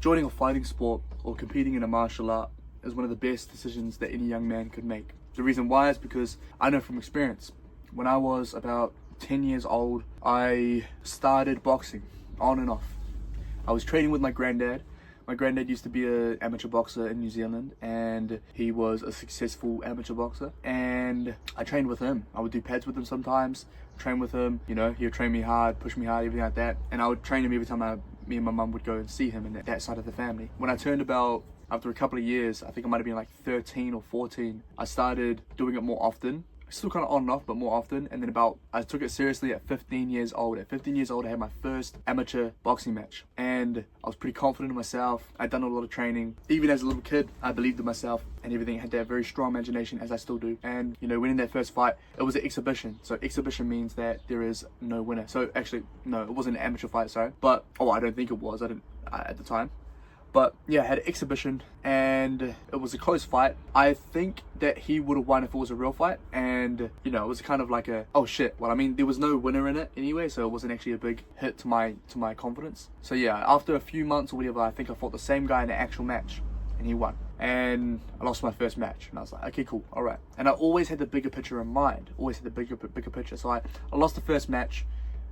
Joining a fighting sport or competing in a martial art is one of the best decisions that any young man could make. The reason why is because I know from experience. When I was about 10 years old, I started boxing on and off. I was training with my granddad. My granddad used to be an amateur boxer in New Zealand, and he was a successful amateur boxer, and I trained with him. I would do pads with him sometimes, train with him, you know, he would train me hard, push me hard, everything like that, and I would train him every time me and my mum would go and see him in that side of the family. When I turned about, after a couple of years, I think I might have been like 13 or 14, I started doing it more often. Still kind of on and off, but more often. And then I took it seriously at 15 years old. At 15 years old, I had my first amateur boxing match. And I was pretty confident in myself. I'd done a lot of training. Even as a little kid, I believed in myself and everything. I had that very strong imagination, as I still do. And, you know, winning that first fight, it was an exhibition. So exhibition means that there is no winner. So actually, no, it wasn't an amateur fight, sorry. But, I don't think it was. I didn't at the time. But yeah, I had an exhibition and it was a close fight. I think that he would have won if it was a real fight. And, you know, it was kind of like a, oh shit. Well, I mean, there was no winner in it anyway, so it wasn't actually a big hit to my confidence. So yeah, after a few months or whatever, I think I fought the same guy in the actual match and he won. And I lost my first match and I was like, okay, cool, all right. And I always had the bigger picture in mind, always had the bigger picture. So I lost the first match.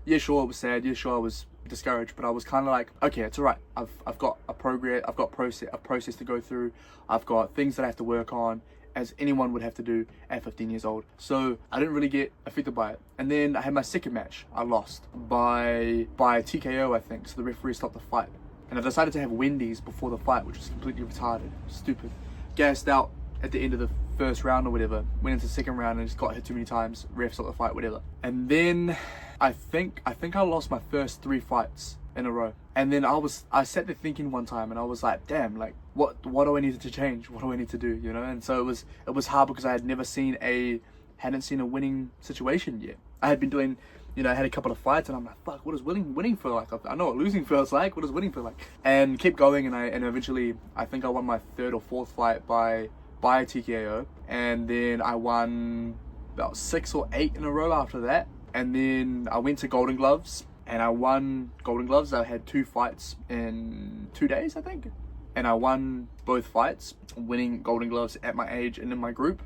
Yeah, sure, it was sad. Yeah, sure, I was discouraged, but I was kind of like, okay, it's all right. I've got a process to go through. I've got things that I have to work on, as anyone would have to do at 15 years old. So I didn't really get affected by it. And then I had my second match. I lost by TKO, I think. So the referee stopped the fight, and I decided to have Wendy's before the fight, which was completely retarded, stupid. Gassed out at the end of the first round or whatever, went into the second round and just got hit too many times, ref stopped the fight, whatever. And then I think I lost my first 3 fights in a row. And then I sat there thinking one time and I was like, damn, like what do I need to change? What do I need to do? You know? And so it was hard because I had never hadn't seen a winning situation yet. I had been doing, you know, I had a couple of fights and I'm like, fuck, what does winning feel like? I know what losing feels like. What does winning feel like? And kept going, and eventually I think I won my 3rd or 4th fight by TKO, and then I won about 6 or 8 in a row after that. And then I went to Golden Gloves and I won Golden Gloves. I had 2 fights in 2 days, I think. And I won both fights, winning Golden Gloves at my age and in my group,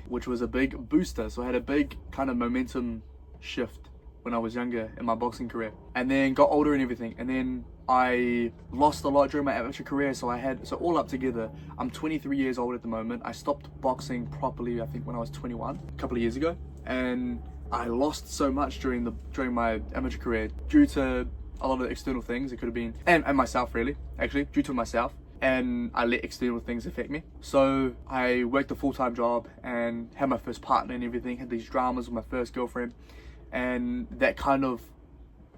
which was a big booster. So I had a big kind of momentum shift when I was younger in my boxing career, and then got older and everything. And then I lost a lot during my amateur career. So all up together, I'm 23 years old at the moment. I stopped boxing properly, I think, when I was 21, a couple of years ago. And I lost so much during my amateur career due to a lot of external things. It could have been, and myself really, actually, due to myself. And I let external things affect me. So I worked a full-time job and had my first partner and everything, had these dramas with my first girlfriend. And that kind of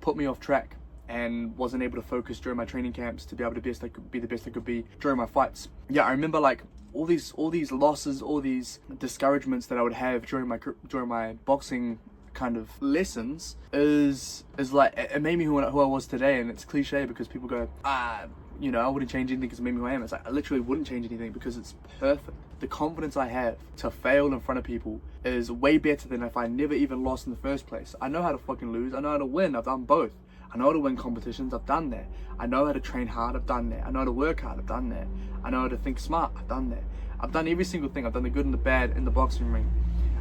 put me off track and wasn't able to focus during my training camps to be able to be the best I could be during my fights. Yeah, I remember like all these losses, all these discouragements that I would have during my boxing kind of lessons is like, it made me who I was today. And it's cliche because people go, you know, I wouldn't change anything because it made me who I am. It's like, I literally wouldn't change anything because it's perfect. The confidence I have to fail in front of people is way better than if I never even lost in the first place. I know how to fucking lose. I know how to win. I've done both. I know how to win competitions. I've done that. I know how to train hard. I've done that. I know how to work hard. I've done that. I know how to think smart. I've done that. I've done every single thing. I've done the good and the bad in the boxing ring.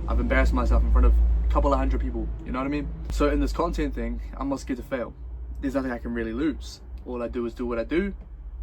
I've embarrassed myself in front of a couple of 100 people. You know what I mean? So in this content thing, I'm not scared to fail. There's nothing I can really lose. All I do is do what I do,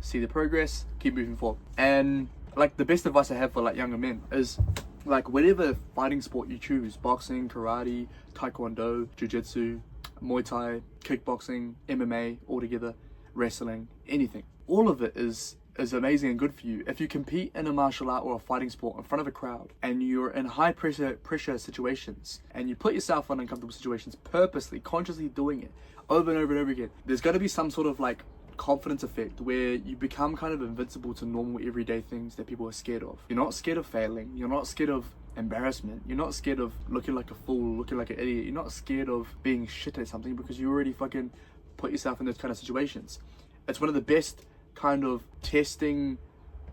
see the progress, keep moving forward. And like the best advice I have for like younger men is like whatever fighting sport you choose, boxing, karate, taekwondo, jiu-jitsu, Muay Thai, kickboxing, MMA, altogether, wrestling, anything. All of it is amazing and good for you. If you compete in a martial art or a fighting sport in front of a crowd and you're in high pressure situations and you put yourself in uncomfortable situations purposely, consciously doing it over and over and over again, there's got to be some sort of like confidence effect where you become kind of invincible to normal everyday things that people are scared of. You're not scared of failing. You're not scared of embarrassment. You're not scared of looking like a fool, looking like an idiot. You're not scared of being shit at something because you already fucking put yourself in those kind of situations. It's one of the best kind of testing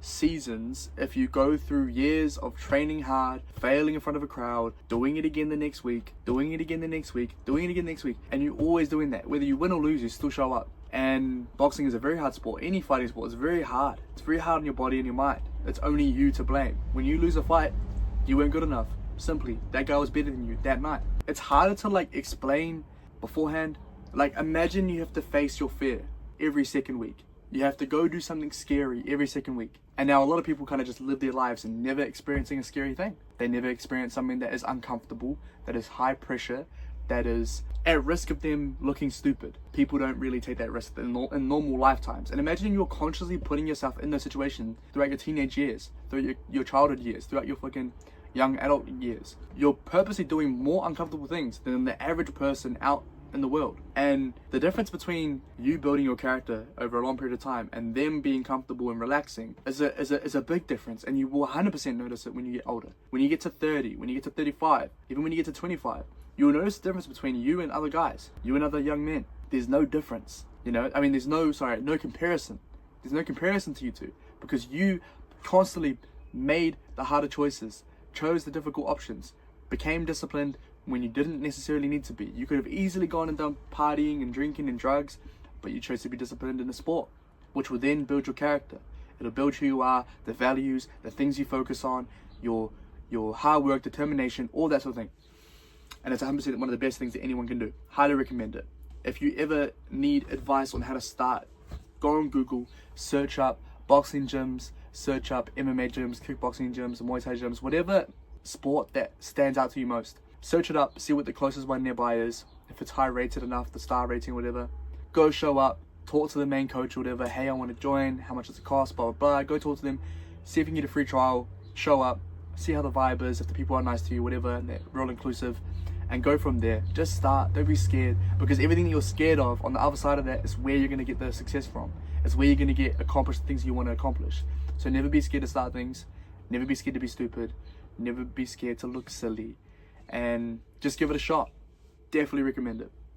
seasons if you go through years of training hard, failing in front of a crowd, doing it again the next week, doing it again the next week, doing it again the next week, and you're always doing that. Whether you win or lose, you still show up. And boxing is a very hard sport. Any fighting sport is very hard. It's very hard on your body and your mind. It's only you to blame. When you lose a fight, you weren't good enough. Simply, that guy was better than you that night. It's harder to like explain beforehand. Like, imagine you have to face your fear every second week. You have to go do something scary every second week. And now a lot of people kind of just live their lives and never experiencing a scary thing. They never experience something that is uncomfortable, that is high pressure, that is at risk of them looking stupid. People don't really take that risk in normal lifetimes. And imagine you're consciously putting yourself in those situations throughout your teenage years, throughout your childhood years, throughout your fucking young adult years. You're purposely doing more uncomfortable things than the average person out in the world. And the difference between you building your character over a long period of time and them being comfortable and relaxing is a big difference. And you will 100% notice it when you get older. When you get to 30, when you get to 35, even when you get to 25, you will notice the difference between you and other guys, you and other young men. There's no difference, you know? I mean, no comparison. There's no comparison to you two, because you constantly made the harder choices, chose the difficult options, became disciplined when you didn't necessarily need to be. You could have easily gone and done partying and drinking and drugs, but you chose to be disciplined in the sport, which will then build your character. It'll build who you are, the values, the things you focus on, your hard work, determination, all that sort of thing. And it's 100% one of the best things that anyone can do. Highly recommend it. If you ever need advice on how to start, go on Google, search up boxing gyms, search up MMA gyms, kickboxing gyms, Muay Thai gyms, whatever sport that stands out to you most. Search it up, see what the closest one nearby is. If it's high rated enough, the star rating, whatever. Go show up, talk to the main coach or whatever. Hey, I want to join. How much does it cost? Blah, blah, blah. Go talk to them. See if you can get a free trial. Show up. See how the vibe is. If the people are nice to you, whatever. And they're real inclusive. And go from there. Just start. Don't be scared. Because everything that you're scared of, on the other side of that, is where you're going to get the success from. It's where you're going to accomplish the things you want to accomplish. So never be scared to start things. Never be scared to be stupid. Never be scared to look silly. And just give it a shot. Definitely recommend it.